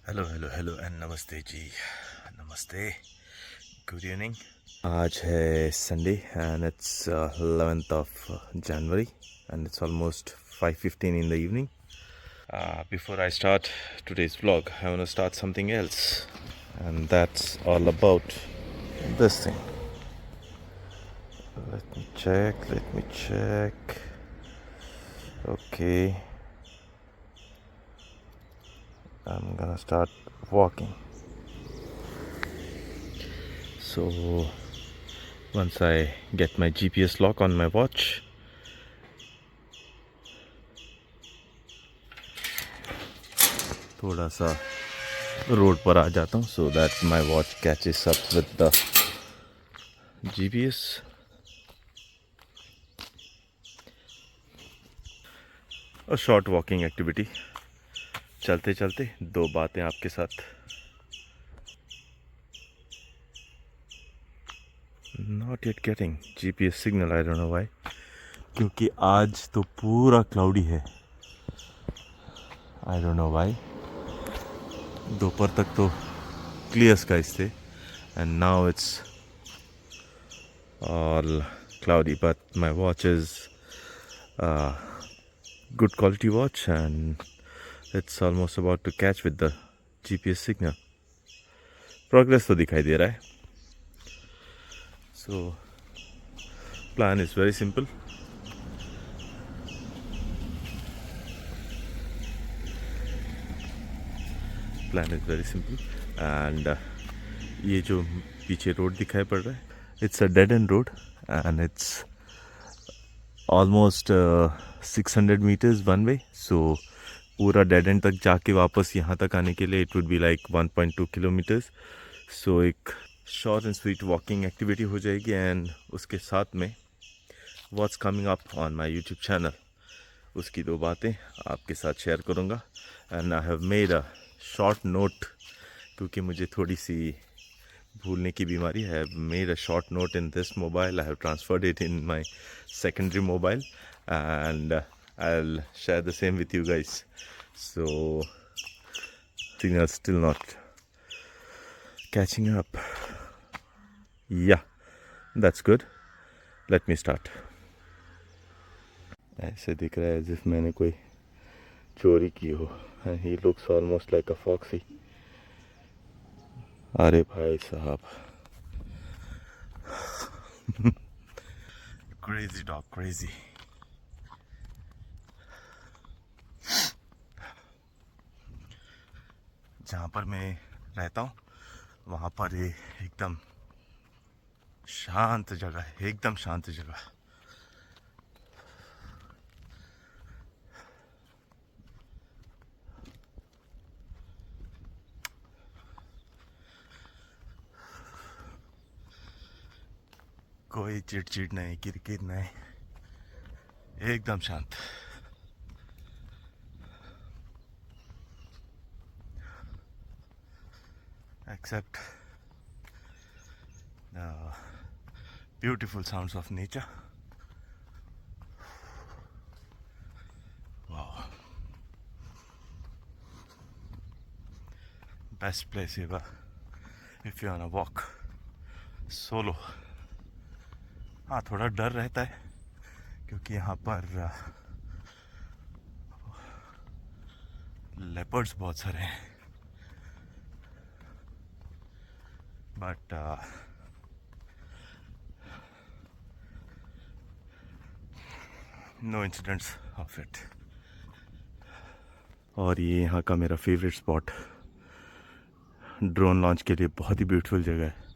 Hello hello hello and नमस्ते जी। नमस्ते, good evening. आज है Sunday and it's 11th of January and it's almost 5:15 in the evening. Before I start today's vlog, I want to start something else, and that's all about this thing. Let me check. Okay, I'm gonna start walking. So once I get my GPS lock on my watch, थोड़ा सा road पर आ जाता हूँ so that my watch catches up with the GPS. A short walking activity. चलते चलते दो बातें आपके साथ. Not yet getting GPS signal. I don't know why. क्योंकि आज तो पूरा क्लाउडी है. I don't know why. दोपहर तक तो क्लियर स्काइज थे and now it's all cloudy, but my watch is good quality watch and it's almost about to catch with the GPS signal. Progress तो दिखाई दे रहा है. So plan is very simple. And ये जो पीछे road दिखाई पड़ रहा है, it's a dead end road and it's almost 600 meters one way. So पूरा डेड एंड तक जाके वापस यहाँ तक आने के लिए it would be like 1.2 kilometers. So एक short and sweet walking activity हो जाएगी एंड उसके साथ में what's coming up on my YouTube channel, उसकी दो बातें आपके साथ शेयर करूँगा. And I have made a short note, क्योंकि मुझे थोड़ी सी भूलने की बीमारी है. I have made a short note in this mobile. I have transferred it in my secondary mobile and I'll share the same with you guys. So signal still not catching up. Yeah, that's good. Let me start. ऐसे दिख रहा है as if मैंने कोई चोरी की हो. And he looks almost like a foxy. अरे भाई साहब. Crazy dog, crazy. जहाँ पर मैं रहता हूँ वहाँ पर ये एकदम शांत जगह है, एकदम शांत जगह. कोई चिड़चिड़ नहीं, किरकिर नहीं, एकदम शांत. Except the beautiful sounds of nature. Wow. Best place ever if you're on a walk solo. हाँ, थोड़ा डर रहता है क्योंकि यहाँ पर लेपर्ड्स बहुत सारे हैं. But no incidents of it. और ये यहाँ का मेरा फेवरेट स्पॉट, ड्रोन लॉन्च के लिए बहुत ही ब्यूटीफुल जगह है.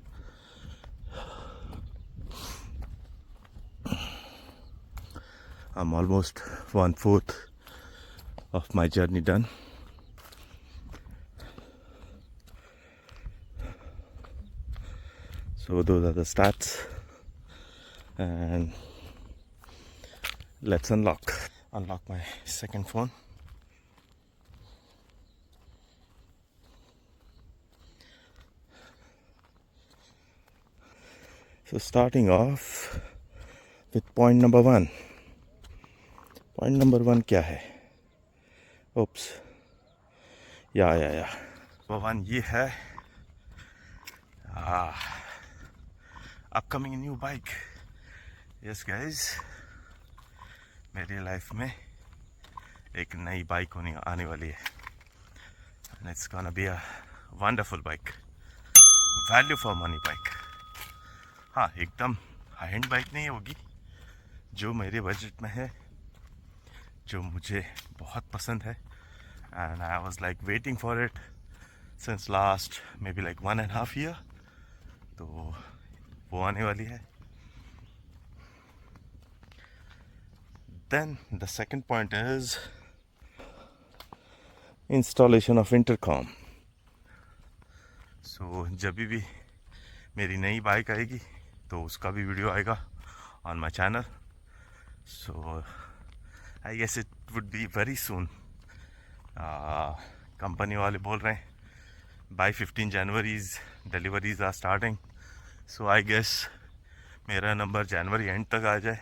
I'm almost 1/4 of my journey done. So those are the stats, and let's unlock my second phone. So starting off with point number 1. Point number 1 क्या है? Oops. Yeah. नंबर 1 ये है upcoming new bike. Yes guys, मेरी life में एक नई bike आने वाली है and it's gonna be a wonderful bike, value for money bike. हाँ, एकदम हाई एंड बाइक नहीं होगी, जो मेरे बजट में है, जो मुझे बहुत पसंद है and I was like waiting for it since last maybe like 1.5 year. तो वो आने वाली है। Then the second point is installation of intercom. So जब भी मेरी नई बाइक आएगी तो उसका भी वीडियो आएगा on my channel. So I guess it would be very soon. Company वाले बोल रहे हैं by 15 January's deliveries are starting. So I guess मेरा नंबर जनवरी एंड तक आ जाए,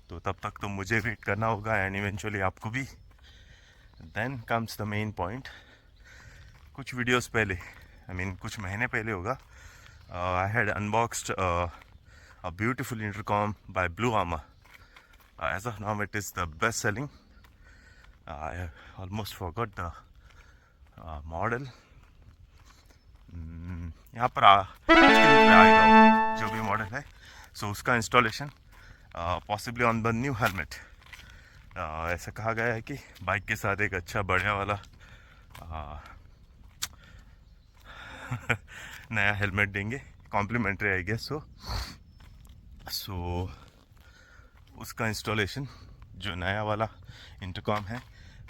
तो तब तक तो मुझे वेट करना होगा एंड इवेंचुअली आपको भी। Then comes the main point. कुछ वीडियोस पहले, कुछ महीने पहले होगा, I had unboxed a beautiful intercom by Blue Armor. As of now, it is the best selling. I almost forgot the model. यहाँ पर स्क्रीन पे आएगा जो भी मॉडल है। सो उसका installation possibly on the new helmet. ऐसा कहा गया है कि बाइक के साथ एक अच्छा बढ़िया वाला नया हेलमेट देंगे, कॉम्प्लीमेंट्री आई गेस। सो उसका इंस्टॉलेशन जो नया वाला इंटरकॉम है,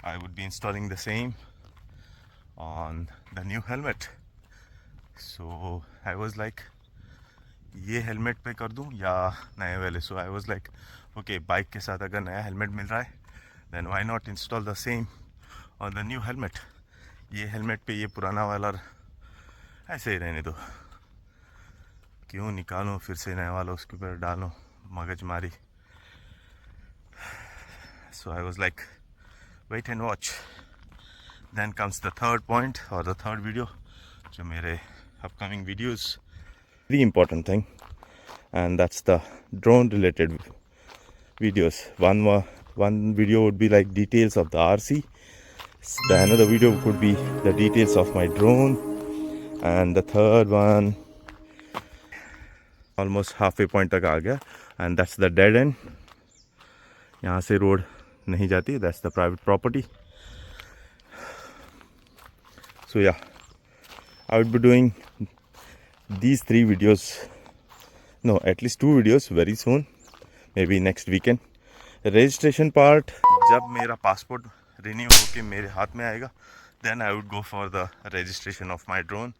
I would be installing the same on the new helmet. So I was like ये हेलमेट पे कर दूं या नए वाले। So I was like okay, bike के साथ अगर नया हेलमेट मिल रहा है then why not install the same on the new helmet. ये हेलमेट पे ये पुराना वाला ऐसे ही रहने दो, क्यों निकालो फिर से नया वाला उसके ऊपर डालो, मगजमारी। So I was like wait and watch. Then comes the third point और द थर्ड वीडियो, जो मेरे upcoming videos, very important thing, and that's the drone related videos. One video would be like details of the RC. The another video could be the details of my drone, and the third one almost halfway point तक आ गया and that's the dead end. यहाँ से road नहीं जाती, that's the private property. So yeah, I would be doing these 3 videos, no, at least 2 videos very soon, maybe next weekend. Registration part जब मेरा passport renew होके मेरे हाथ में आएगा then I would go for the registration of my drone,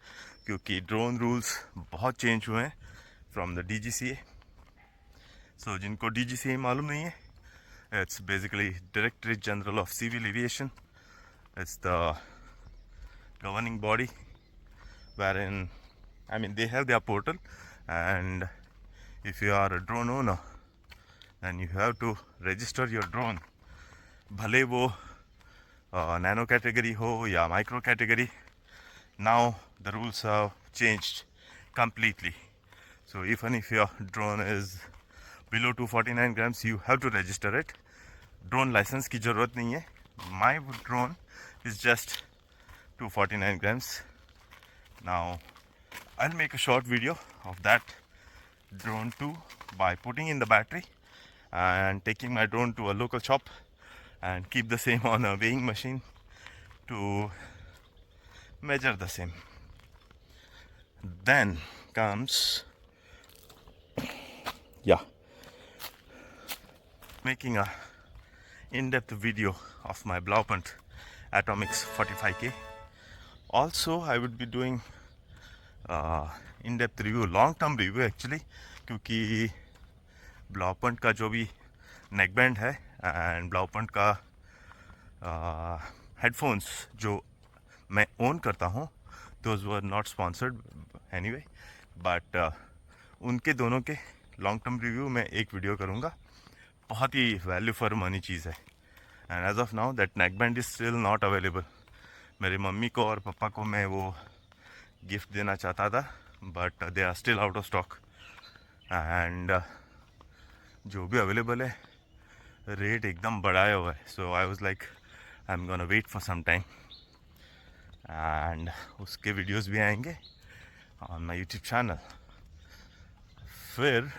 क्योंकि drone rules बहुत change हुए हैं फ्रॉम द DGCA. सो जिनको DGCA मालूम नहीं है, it's basically directorate general of civil aviation. It's the governing body wherein they have their portal, and if you are a drone owner then you have to register your drone, भले वो nano category हो या micro category. Now the rules have changed completely. So even if your drone is below 249 grams you have to register it. Drone license की ज़रूरत नहीं है. My drone is just 249 grams. Now I'll make a short video of that drone too by putting in the battery and taking my drone to a local shop and keep the same on a weighing machine to measure the same. Then comes making a in-depth video of my Blaupunkt Atomix 45K. Also I would be doing in-depth review, long-term review actually, क्योंकि Blaupunkt का जो भी neckband है and Blaupunkt का headphones जो मैं own करता हूँ, those were not sponsored anyway, but उनके दोनों के long-term review मैं एक वीडियो करूँगा. बहुत ही value for money चीज़ है. And as of now that neckband is still not available. मेरी मम्मी को और पापा को मैं वो गिफ्ट देना चाहता था, but they are still out of stock and जो भी अवेलेबल है रेट एकदम बढ़ाया हुआ है. So I was like I am gonna wait for some time and उसके वीडियोस भी आएंगे ऑन माय यूट्यूब चैनल. फिर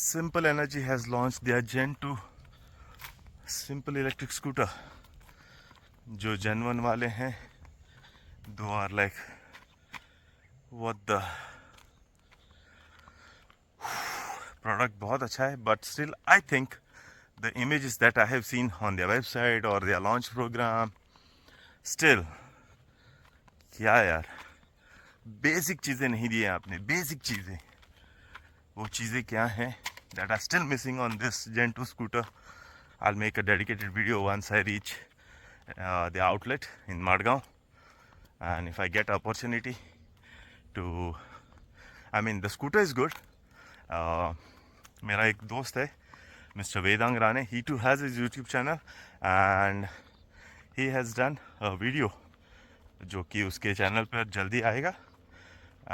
Simple Energy has launched their Gen 2 simple electric scooter. जो Gen 1 वाले हैं, दो are like what the product बहुत अच्छा है, but still I think the images that I have seen on their website or their launch program, still क्या यार, basic चीज़ें नहीं दी हैं आपने. बेसिक चीज़ें, वो चीज़ें क्या हैं that are still missing on this Gen 2 scooter. I'll make a dedicated video once I reach the outlet in Madgaon, and if I get opportunity to, I mean the scooter is good. मेरा एक दोस्त है Mr. Vedang Rane, he too has his YouTube channel and he has done a video जो कि उसके channel पर जल्दी आएगा,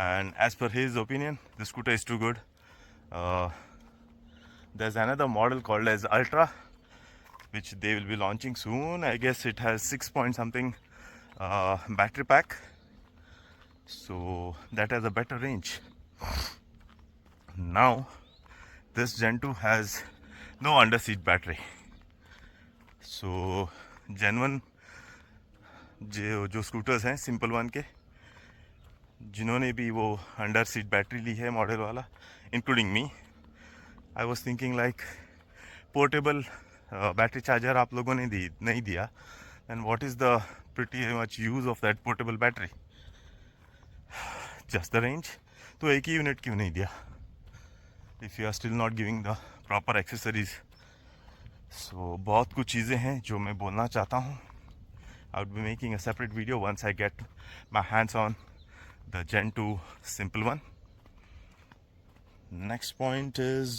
and as per his opinion the scooter is too good. There's another model called as Ultra which they will be launching soon. I guess it has 6 point something battery pack, so that has a better range. Now this Gen 2 has no under seat battery, so Gen 1 जो scooters हैं simple one के, जिन्होंने भी वो under seat battery ली है model वाला, including me, I was thinking like portable battery charger आप लोगों ने नहीं दिया, and what is the pretty much use of that portable battery, just the range. तो एक ही यूनिट क्यों नहीं दिया if you are still not giving the proper accessories. So बहुत कुछ चीज़ें हैं जो मैं बोलना चाहता हूँ. I would be making a separate video once I get my hands on the Gen 2 simple one. Next point is,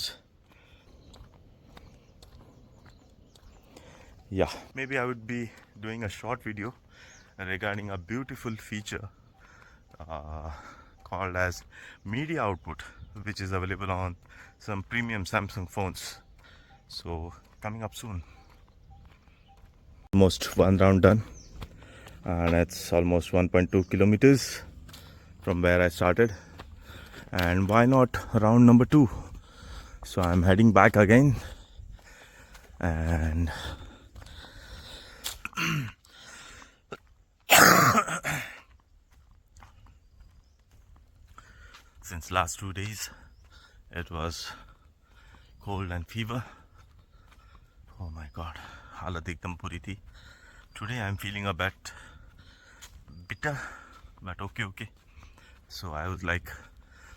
yeah, maybe I would be doing a short video regarding a beautiful feature called as media output, which is available on some premium Samsung phones. So coming up soon. Almost one round done. And it's almost 1.2 kilometers from where I started, and why not round number 2? So I'm heading back again, and since last 2 days it was cold and fever. Oh my god, हालत एकदम बुरी थी. Today I'm feeling a bit bitter, but okay. So I was like,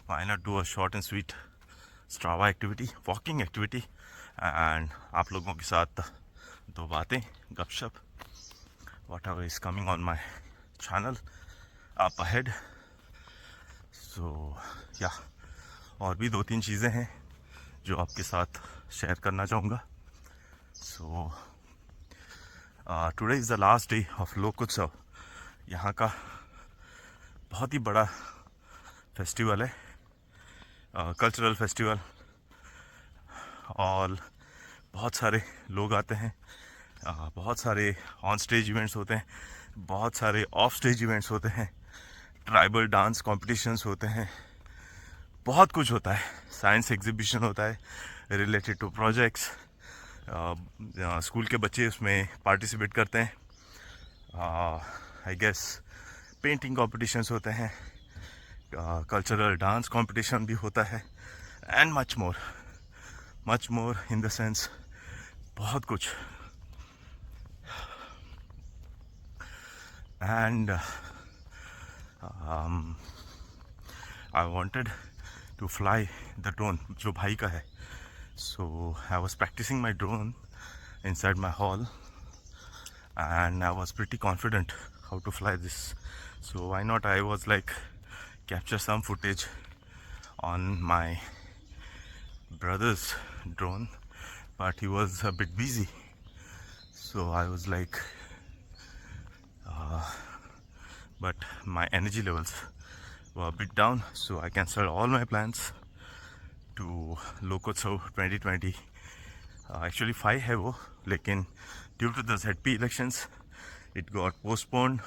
why not do a short and sweet Strava activity, walking activity, and आप लोगों के साथ दो बातें, गपशप, whatever is coming on my channel up ahead. So yeah, और भी 2-3 चीज़ें हैं जो आपके साथ शेयर करना चाहूँगा. So today is the last day of लोकोत्सव. यहाँ का बहुत ही बड़ा फेस्टिवल है, कल्चरल फेस्टिवल, और बहुत सारे लोग आते हैं, बहुत सारे ऑन स्टेज इवेंट्स होते हैं, बहुत सारे ऑफ स्टेज इवेंट्स होते हैं, ट्राइबल डांस कॉम्पिटिशन्स होते हैं, बहुत कुछ होता है. साइंस एग्जीबिशन होता है रिलेटेड टू प्रोजेक्ट्स. स्कूल के बच्चे उसमें पार्टिसिपेट करते हैं. आई गेस पेंटिंग कॉम्पिटिशन्स होते हैं, कल्चरल डांस कंपटीशन भी होता है, and much more in the sense बहुत कुछ. And I wanted to fly the drone जो भाई का है. So I was practising my drone inside my hall, and I was pretty confident how to fly this. So why not, I was like, capture some footage on my brother's drone, but he was a bit busy So I was like, but my energy levels were a bit down, so I cancelled all my plans to Lokotsav 2020. Actually 5 है वो, लेकिन due to the ZP elections it got postponed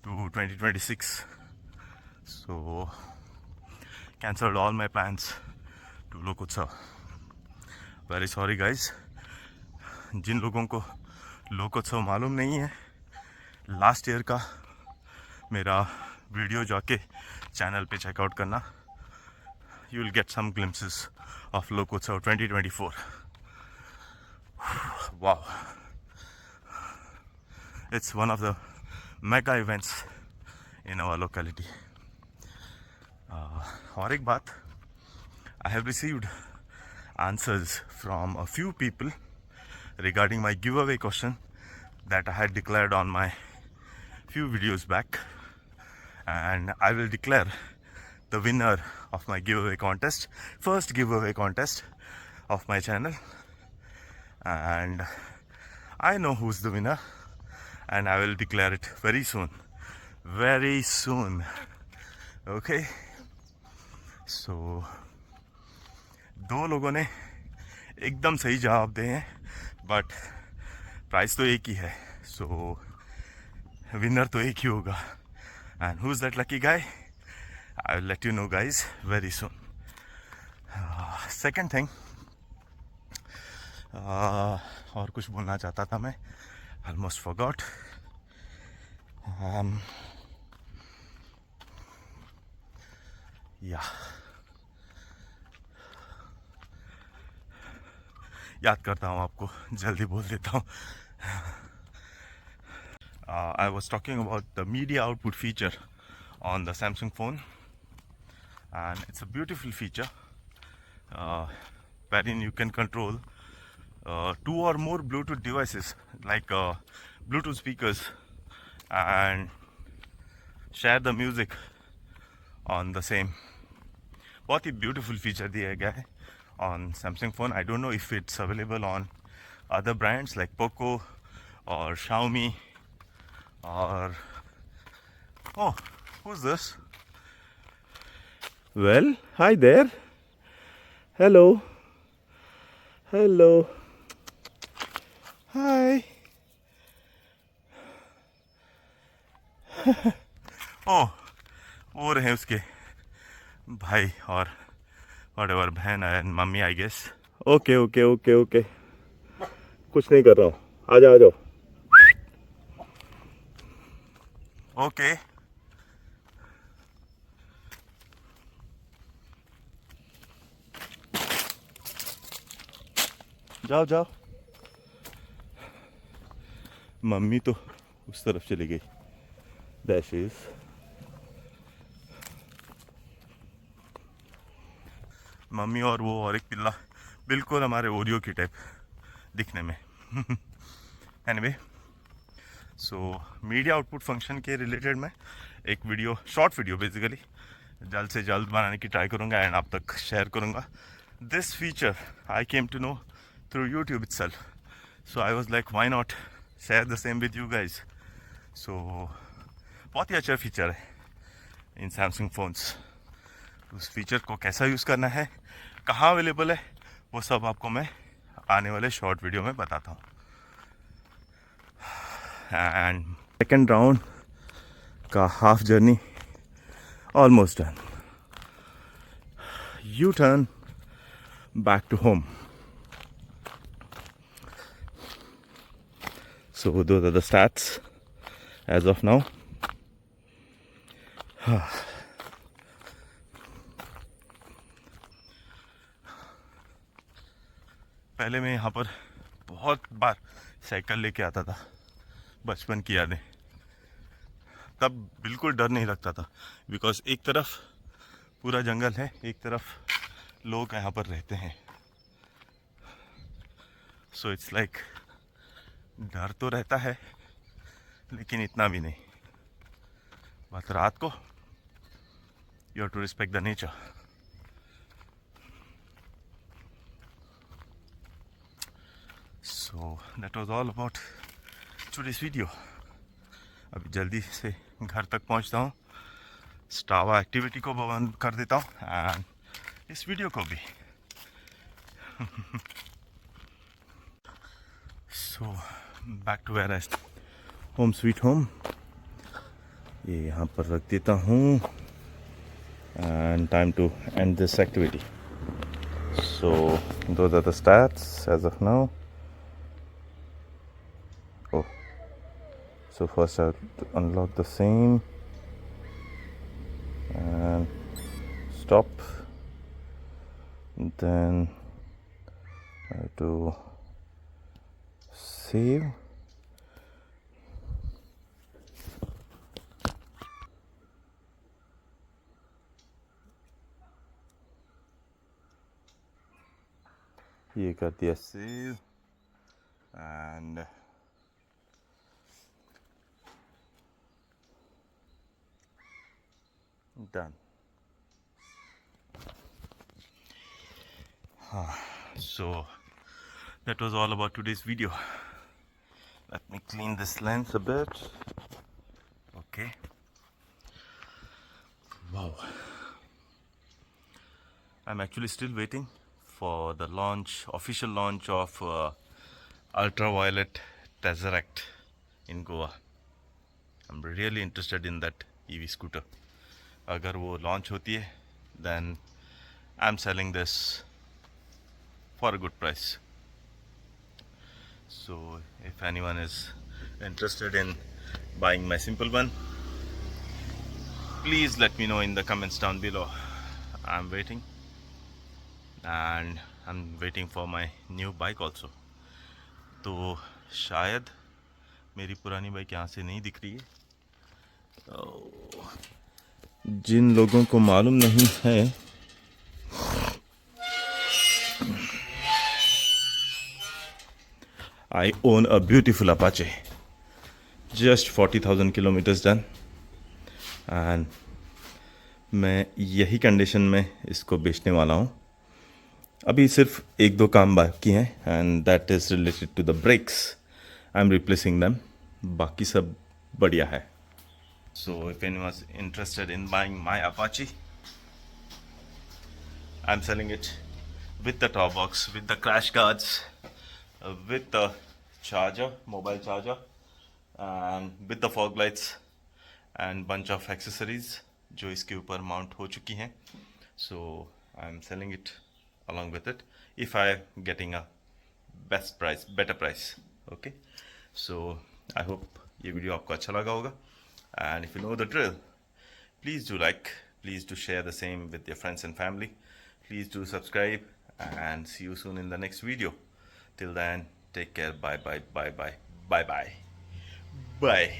to 2026. So cancelled all my plans to Lokotsav. Very sorry guys. जिन लोगों को लोकोत्सव मालूम नहीं है, last year का मेरा वीडियो जाके चैनल पे चेकआउट करना. You will get some glimpses of Lokotsav 2024. Wow. It's one of the mega events in our locality. और एक बात, I have received answers from a few people regarding my giveaway question that I had declared on my few videos back, and I will declare the winner of my giveaway contest, first giveaway contest of my channel, and I know who's the winner and I will declare it very soon, okay. So दो लोगों ने एकदम सही जवाब दिए हैं, but price तो एक ही है, सो विनर तो एक ही होगा. And who is that lucky guy? I will let you know guys very soon. Second thing, और कुछ बोलना चाहता था मैं, ऑलमोस्ट फॉरगॉट. या याद करता हूँ, आपको जल्दी बोल देता हूँ. I was talking about the media output feature on the Samsung phone, and it's a beautiful feature wherein you can control 2 or more Bluetooth devices like Bluetooth speakers and share the music on the same. बहुत ही beautiful feature दिया गया है on Samsung phone. I don't know if it's available on other brands like Poco or Xiaomi or oh, who's this? Well, hi there. Hello. Hi. oh, वो रहे उसके भाई और whatever, बहन and mummy I guess. Okay. कुछ नहीं कर रहा हूँ, आ जाओ. ओके. जाओ. मम्मी तो उस तरफ चली गई. There she is. मम्मी और वो और एक पिल्ला बिल्कुल हमारे ओरियो की टाइप दिखने में. एनीवे, सो मीडिया आउटपुट फंक्शन के रिलेटेड मैं एक वीडियो, शॉर्ट वीडियो बेसिकली जल्द से जल्द बनाने की ट्राई करूँगा एंड आप तक शेयर करूँगा. This feature I came to know through YouTube itself, so I was like why not share the same with you guys. सो बहुत ही अच्छा फीचर है इन सैमसंग फ़ोन्स. उस फीचर को कैसा यूज़ करना है, कहाँ अवेलेबल है, वो सब आपको मैं आने वाले शॉर्ट वीडियो में बताता हूँ. एंड सेकेंड राउंड का half journey almost done. You turn back to home. So those are the stats as of now. पहले मैं यहाँ पर बहुत बार साइकिल लेके आता था, बचपन की यादें. तब बिल्कुल डर नहीं लगता था, बिकॉज एक तरफ पूरा जंगल है, एक तरफ लोग यहाँ पर रहते हैं. सो इट्स लाइक डर तो रहता है लेकिन इतना भी नहीं. बट रात को you have to respect the nature. So that was all about today's video. अभी जल्दी से घर तक पहुंचता हूँ, स्टावा एक्टिविटी को बंद कर देता हूँ एंड इस वीडियो को भी. So back to where I home sweet home. ये यहाँ पर रख देता हूँ and time to end this activity. So those are the stats as of now. Oh, so first I have to unlock the same and stop. Then I have to save. ये कर दिया save and done. So that was all about today's video. Let me clean this lens a bit. Okay. Wow. I'm actually still waiting for the launch, official launch of Ultraviolet Tesseract in Goa. I'm really interested in that EV scooter. अगर वो launch होती है, then I'm selling this for a good price. So if anyone is interested in buying my simple one, please let me know in the comments down below. I'm waiting and I'm waiting for my new bike also. तो शायद मेरी पुरानी bike यहाँ से नहीं दिख रही है. जिन लोगों को मालूम नहीं है, I own a beautiful Apache, just 40,000 kilometers done, and मैं यही कंडीशन में इसको बेचने वाला हूँ. अभी सिर्फ एक दो काम बाकी हैं and that is related to the brakes. I'm replacing them. बाकी सब बढ़िया है. So if anyone is interested in buying my Apache, I'm selling it with the top box, with the crash guards, with the charger, mobile charger, and with the fog lights and bunch of accessories जो इसके ऊपर mount हो चुकी हैं. So I'm selling it along with it if I'm getting a best price, better price. Okay, so I hope ये video आपको अच्छा लगा होगा. And if you know the drill, please do like, please do share the same with your friends and family. Please do subscribe and see you soon in the next video. Till then, take care. Bye bye bye bye bye bye bye.